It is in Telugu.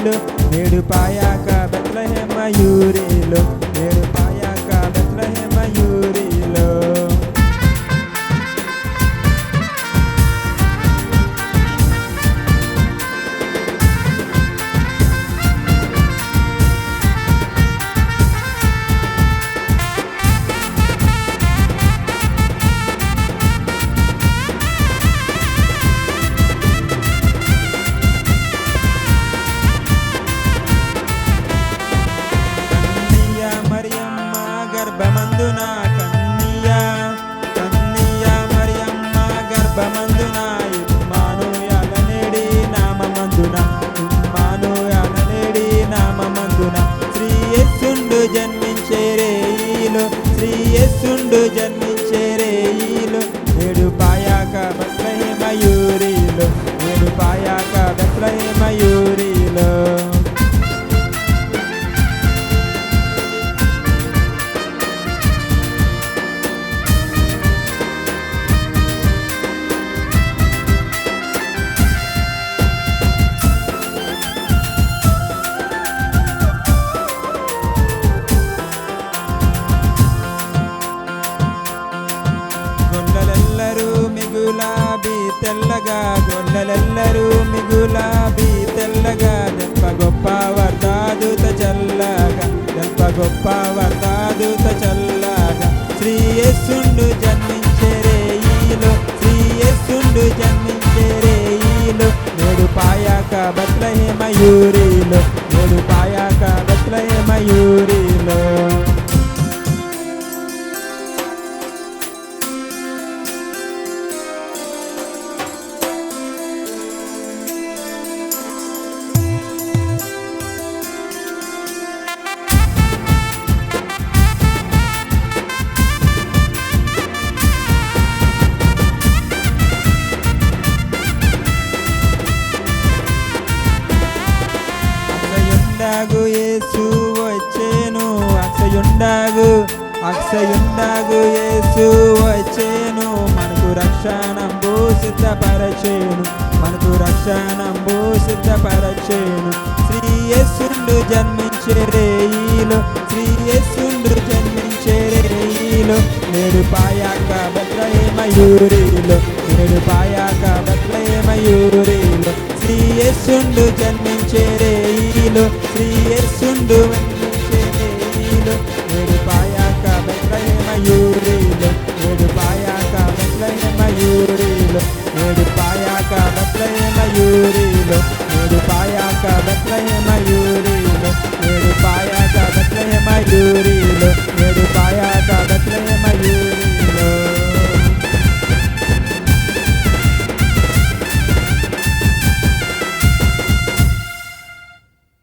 మయూరీలో నేడు పాయాక బెత్లెహేము మయూరీలో నేడు పాయాక బెత్లెహేము మయూరీలో. గర్భమందున కన్నియ మరియమ్మ గర్భమందున ఇమ్మానుయేలు నేడి నామమందున శ్రీ యేసుండు జన్మించే రేయిలో నేడు పాయాక బెత్లెహేము మయూరీలో నేడు పాయాక బెత్లెహేము మయూరీలో. గొల్లలెల్లరూ మిగులాబీ తెల్లగా దెంప గొప్ప వర్ధాదూత చల్లగా శ్రీ యేసుండు జన్మించే రేయిలో నేడు పాయాక బెత్లెహేము మయూరీలో. యేసు వచ్చేను అక్షయుండాగు యేసు వచ్చేను మనకు రక్షణంబు సిద్ధపరచేను శ్రీ యేసుండు జన్మించే రేయిలో నేడు పాయాక బెత్లెహేము మయూరీలో శ్రీ యేసుండు జన్మించే రేయిలో నేడు పాయాక బెత్లెహేము మయూరీలో నేడు పాయాక బెత్లెహేము మయూరీలో.